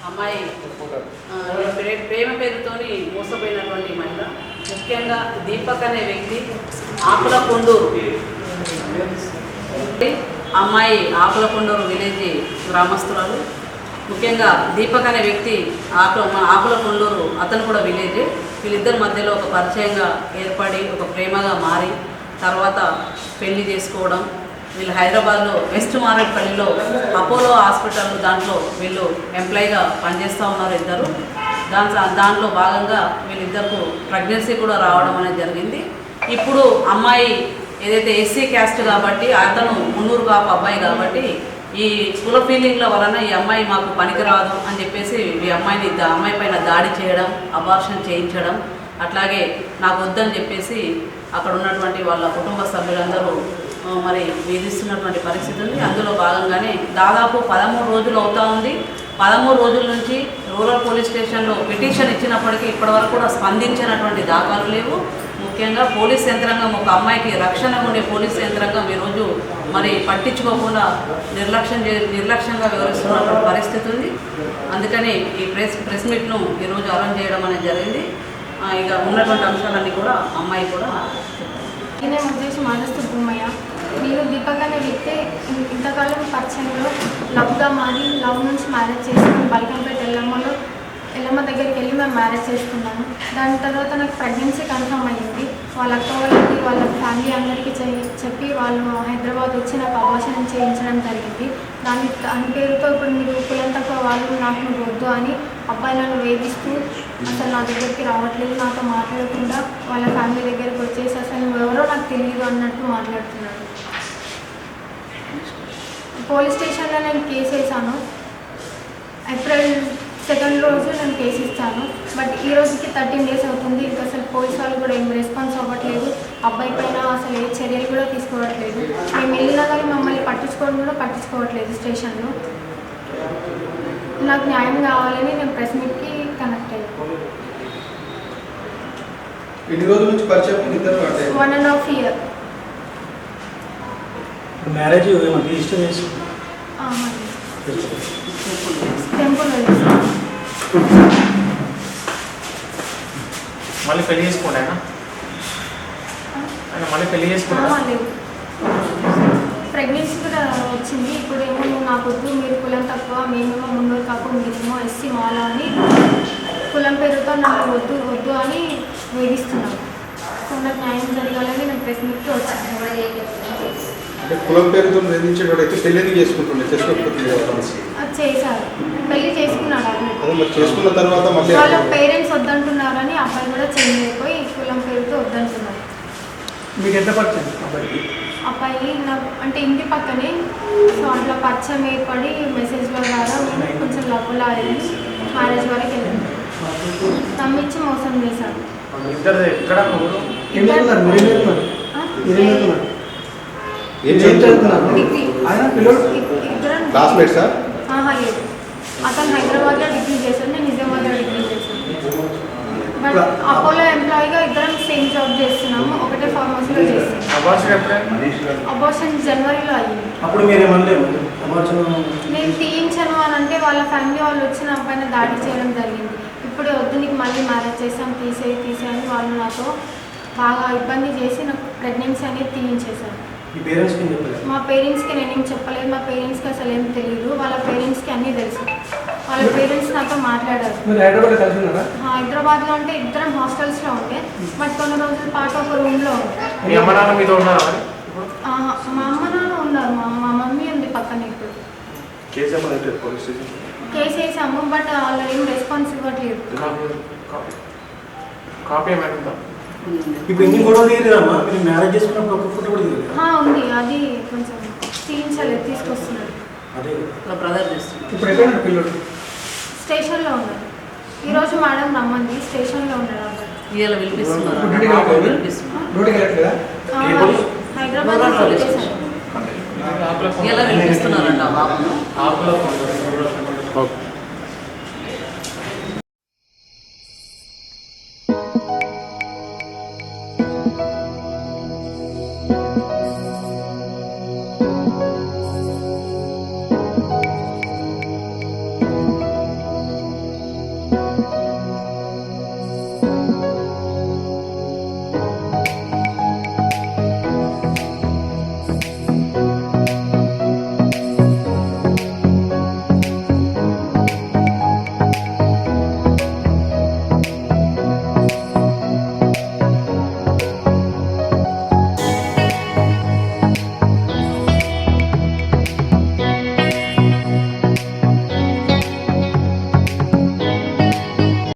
అమ్మాయి ప్రేమ పేరుతోని మోసపోయినటువంటి మహిళ. ముఖ్యంగా దీపక్ అనే వ్యక్తి ఆకులకొండూరు అమ్మాయి ఆకులకొండూరు విలేజ్ గ్రామస్తురాలు. ముఖ్యంగా దీపక్ అనే వ్యక్తి ఆకులకొండూరు అతను కూడా విలేజ్. వీళ్ళిద్దరి మధ్యలో ఒక పరిచయంగా ఏర్పడి ఒక ప్రేమగా మారి తర్వాత పెళ్లి చేసుకోవడం. వీళ్ళు హైదరాబాద్లో వెస్ట్ మారేడ్పల్లిలో అపోలో హాస్పిటల్ దాంట్లో వీళ్ళు ఎంప్లాయీగా పనిచేస్తూ ఉన్నారు ఇద్దరు. దాంట్లో భాగంగా వీళ్ళిద్దరికి ప్రెగ్నెన్సీ కూడా రావడం అనేది జరిగింది. ఇప్పుడు అమ్మాయి ఏదైతే ఎస్సీ క్యాస్ట్ కాబట్టి అతను మున్నూరు కాపు అబ్బాయి కాబట్టి ఈ కుల ఫీలింగ్ల వలన ఈ అమ్మాయి మాకు పనికిరాదు అని చెప్పేసి ఈ అమ్మాయి పైన దాడి చేయడం, అబార్షన్ చేయించడం, అట్లాగే నాకు వద్దని చెప్పేసి అక్కడ ఉన్నటువంటి వాళ్ళ కుటుంబ సభ్యులందరూ మరి వేధిస్తున్నటువంటి పరిస్థితి ఉంది. అందులో భాగంగానే దాదాపు 13 రోజులు అవుతా ఉంది. 13 రోజుల నుంచి రూరల్ పోలీస్ స్టేషన్లో పిటిషన్ ఇచ్చినప్పటికీ ఇప్పటివరకు కూడా స్పందించినటువంటి దాఖలు లేవు. ముఖ్యంగా పోలీస్ యంత్రాంగం ఒక అమ్మాయికి రక్షణ ఉండే పోలీస్ యంత్రాంగం ఈరోజు మరి పట్టించుకోకుండా నిర్లక్ష్యంగా వివరిస్తున్నటువంటి పరిస్థితి ఉంది. అందుకని ఈ ప్రెస్ మీట్ను ఈరోజు అరేంజ్ చేయడం అనేది జరిగింది. ఇక ఉన్నటువంటి అంశాలన్నీ కూడా అమ్మాయి కూడా నేను ఉద్దేశం మానస్తు భూమయ్య. నేను దీపక్ అనే వ్యక్తి ఇంతకాలం పరిచయంలో లవ్గా మారి లవ్ నుంచి మ్యారేజ్ చేసుకుని బల్కంపేట ఎల్లమ్మ దగ్గరికి వెళ్ళి మేము మ్యారేజ్ చేసుకున్నాను. దాని తర్వాత నాకు ప్రెగ్నెన్సీ కన్ఫర్మ్ అయ్యింది. వాళ్ళ అక్క వాళ్ళకి వాళ్ళ ఫ్యామిలీ అందరికీ చెప్పి వాళ్ళు హైదరాబాద్ వచ్చి నాకు అబార్షన్ చేయించడం జరిగింది. దాని పేరుతో ఇప్పుడు మీరు కులం తక్కువ వాళ్ళు నాకు నువ్వు వద్దు అని అబ్బాయి నన్ను వేధిస్తూ అసలు నా దగ్గరికి రావట్లేదు, నాతో మాట్లాడకుండా వాళ్ళ ఫ్యామిలీ దగ్గరికి వచ్చేసి అసలు నువ్వెవరో నాకు తెలియదు అన్నట్టు మాట్లాడుతున్నాడు. పోలీస్ స్టేషన్లో నేను కేసు వేసాను. ఏప్రిల్ 2 రోజు నేను కేసు ఇస్తాను. బట్ ఈ రోజుకి 13 డేస్ అవుతుంది. ఇంకా అసలు పోలీస్ వాళ్ళు కూడా ఏం రెస్పాన్స్ అవ్వట్లేదు. అబ్బాయి పైన అసలు ఏ చర్యలు కూడా తీసుకోవట్లేదు. మేము వెళ్ళినా కానీ మమ్మల్ని పట్టించుకోవట్లేదు స్టేషన్లో. నాకు న్యాయం కావాలని నేను ప్రెస్ మీట్కి కనెక్ట్ అయ్యాను. 1.5 year. మ్యారేజ్ టెంపుల్ మళ్ళీ పెళ్లి చేసుకోండి మళ్ళీ పెళ్లి చేసుకోండి. ప్రెగ్నెన్సీ కూడా వచ్చింది. ఇప్పుడు ఏమో నువ్వు నాకు వద్దు, మీరు కులం తక్కువ, మేమేమో మున్నూరు కాపు, మీరేమో ఎస్సీ మాల అని కులం పేరుతో నాకు వద్దు అని వేధిస్తున్నాను. సో నాకు న్యాయం జరగాలని నేను ప్రెస్ మీట్కి వచ్చాను. కులం పేరుతో వేధించేటైతే పెళ్లి చేసుకుంటుండే అది చేశారు, పెళ్లి చేసుకున్నాడు. చేసుకున్న తర్వాత వాళ్ళ పేరెంట్స్ వద్దంటున్నారని అబ్బాయి కూడా చేంజ్ అయిపోయి కులం పేరుతో వద్దంటున్నారు. మీకు ఎంత పరిచయం అబ్బాయి నాకు అంటే ఇంటి పక్కనే. సో అట్లా పరిచయం ఏర్పడి మెసేజ్ల ద్వారా కొంచెం లవ్లా అయ్యి మ్యారేజ్ వరకు వెళ్ళాను. నమ్మించి మోసం చేశాను. లేదు, అతను హైదరాబాద్లో డిగ్రీ చేశాను, నేను నిజామాబాద్లో డిగ్రీ చేశాను. బట్ అపోలో ఎంప్లాయీగా ఇద్దరం సేమ్ జాబ్ చేస్తున్నాము, ఒకటే ఫార్మసీలో చేస్తున్నాము. అబార్షన్ జనవరిలో అయ్యింది. నేను తీయించను అని అంటే వాళ్ళ ఫ్యామిలీ వాళ్ళు వచ్చిన అబ్బాయిని దాడి చేయడం జరిగింది. ఇప్పుడు వద్దు నీకు మళ్ళీ మ్యారేజ్ చేసాం, తీసేయని వాళ్ళు నాతో బాగా ఇబ్బంది చేసి నాకు ప్రెగ్నెన్సీ అనేది తీయించేశారు. మా పేరెంట్స్కి నేనేం చెప్పలేదు. మా పేరెంట్స్కి అసలు ఏం తెలియదు. వాళ్ళ పేరెంట్స్కి అన్నీ తెలుసు. వాళ్ళ పేరెంట్స్ నాతో మాట్లాడారు. హైదరాబాద్లో అంటే ఇద్దరం హాస్టల్స్లో ఉంటే, బట్ కొన్ని రోజుల పాటు ఒక రూమ్లో ఉంటే. మా అమ్మ నాన్న ఉన్నారు, మా మమ్మీ ఉంది పక్కన. ఇప్పుడు కేసు వేసాము, బట్ వాళ్ళు ఏం రెస్పాన్స్ ఇవ్వట్లేదు. ఉంది, అది కొంచెం తీయించలేదు, తీసుకొస్తున్నారు. స్టేషన్లో ఉన్నారు. ఈరోజు మేడం రమ్మంది, స్టేషన్లో ఉన్నారు. హైదరాబాద్ పిలుస్తున్నారంట.